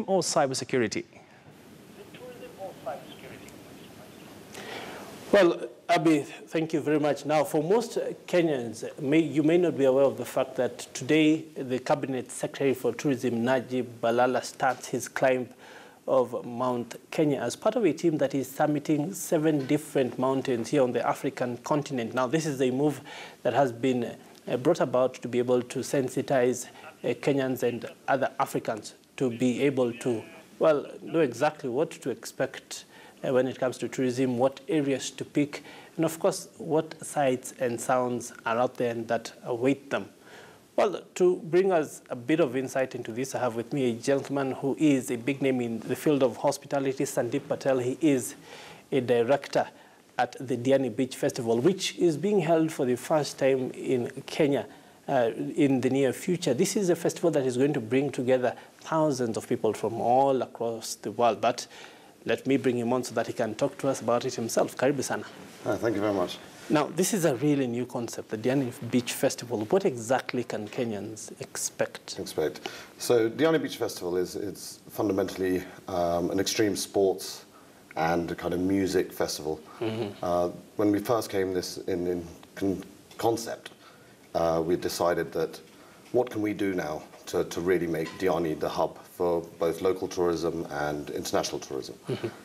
or cybersecurity? Well, Abi, thank you very much. Now, for most Kenyans, you may not be aware of the fact that today the Cabinet Secretary for Tourism, Najib Balala, starts his climb of Mount Kenya as part of a team that is summiting 7 different mountains here on the African continent. Now, this is a move that has been brought about to be able to sensitize Kenyans and other Africans to be able to, well, know exactly what to expect when it comes to tourism, what areas to pick, and of course, what sights and sounds are out there and that await them. Well, to bring us a bit of insight into this, I have with me a gentleman who is a big name in the field of hospitality, Sandeep Patel. He is a director at the Diani Beach Festival, which is being held for the first time in Kenya in the near future. This is a festival that is going to bring together thousands of people from all across the world. But let me bring him on so that he can talk to us about it himself. Karibu sana. Thank you very much. Now, this is a really new concept, the Diani Beach Festival. What exactly can Kenyans expect? So, Diani Beach Festival is fundamentally an extreme sports and kind of music festival. When we first came this in concept, we decided that what can we do now to really make Diani the hub for both local tourism and international tourism.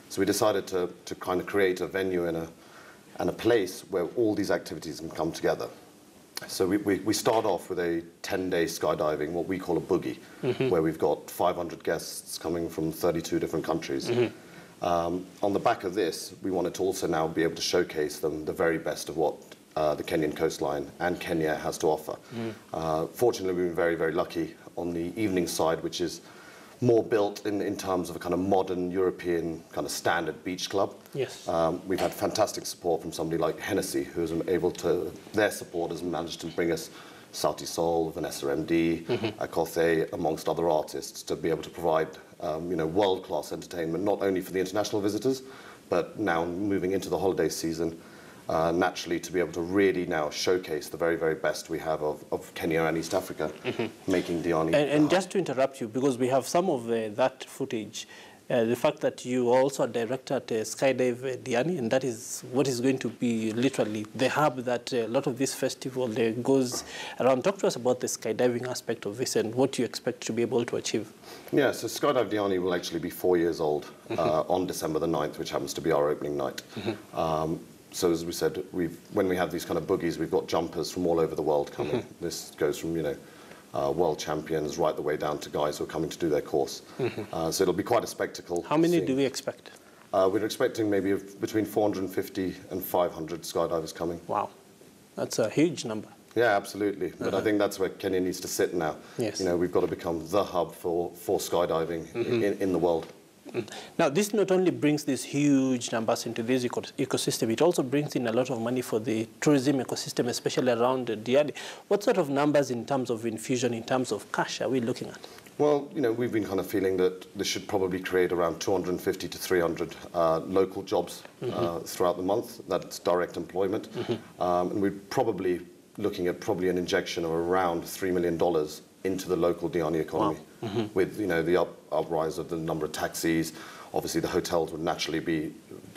So we decided to kind of create a venue and a place where all these activities can come together. So we start off with a 10-day skydiving, what we call a boogie, where we've got 500 guests coming from 32 different countries. On the back of this, we wanted to also now be able to showcase them the very best of what the Kenyan coastline and Kenya has to offer. Fortunately, we've been very, very lucky on the evening side, which is more built in terms of a kind of modern European kind of standard beach club. Yes. We've had fantastic support from somebody like Hennessy, who's able to, their support has managed to bring us Sauti Sol, Vanessa MD, Akothe, amongst other artists, to be able to provide world-class entertainment, not only for the international visitors, but now moving into the holiday season, naturally to be able to really now showcase the very, very best we have of Kenya and East Africa, making Diani. And just to interrupt you, because we have some of that footage, the fact that you also are director at Skydiving Diani, and that is what is going to be literally the hub that a lot of this festival goes around. Talk to us about the skydiving aspect of this and what you expect to be able to achieve. Yeah, so Skydive Diani will actually be 4 years old on December the 9th, which happens to be our opening night. So as we said, when we have these kind of boogies, we've got jumpers from all over the world coming. This goes from, world champions right the way down to guys who are coming to do their course. So it'll be quite a spectacle. How many do we expect? We're expecting maybe between 450 and 500 skydivers coming. Wow, that's a huge number. Yeah, absolutely. But I think that's where Kenya needs to sit now. Yes. We've got to become the hub for skydiving in the world. Now, this not only brings these huge numbers into this ecosystem, it also brings in a lot of money for the tourism ecosystem, especially around Diani. What sort of numbers in terms of infusion, in terms of cash, are we looking at? Well, we've been kind of feeling that this should probably create around 250 to 300 local jobs throughout the month. That's direct employment. And we're probably looking at an injection of around $3 million into the local Diani economy. Wow. With the uprise of the number of taxis, obviously the hotels would naturally be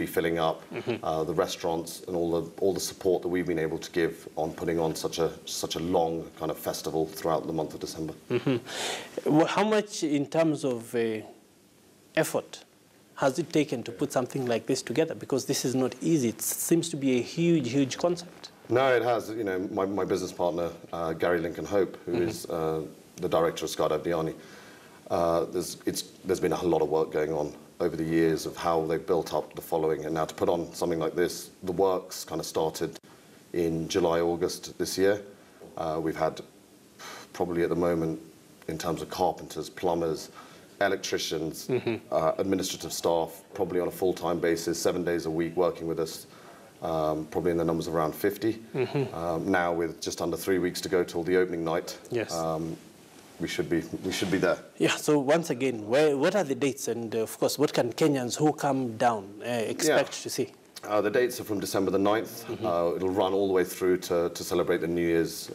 filling up, the restaurants and all the support that we've been able to give on putting on such a long kind of festival throughout the month of December. Well, how much in terms of effort has it taken to put something like this together? Because this is not easy. It seems to be a huge, huge concept. No, it has. My business partner, Gary Lincoln Hope, who is the director of Skydive Diani, there's been a lot of work going on over the years of how they've built up the following. And now to put on something like this, the works kind of started in July, August this year. We've had probably at the moment, in terms of carpenters, plumbers, electricians, administrative staff, probably on a full-time basis, 7 days a week working with us, probably in the numbers of around 50. Now with just under 3 weeks to go till the opening night, yes. We should be there. Yeah, so once again, what are the dates, and of course, what can Kenyans who come down expect to see? The dates are from December the 9th. It'll run all the way through to celebrate the New Year's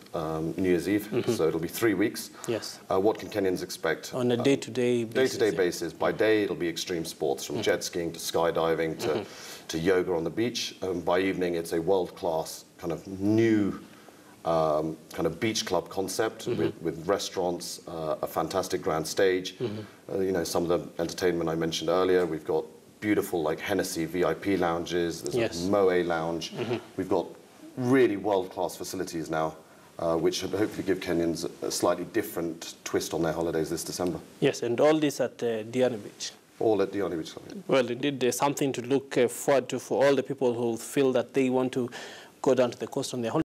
Eve. So it'll be 3 weeks. Yes. What can Kenyans expect? On a day-to-day basis. Day-to-day basis. By day, it'll be extreme sports, from jet skiing to skydiving to yoga on the beach. By evening, it's a world-class kind of new kind of beach club concept with restaurants, a fantastic grand stage. You know, some of the entertainment I mentioned earlier. We've got beautiful like Hennessy VIP lounges. There's a Moe lounge. We've got really world-class facilities now, which should hopefully give Kenyans a slightly different twist on their holidays this December. Yes, and all this at Diani Beach. All at Diani Beach. Well, indeed, there's something to look forward to for all the people who feel that they want to go down to the coast on their holidays.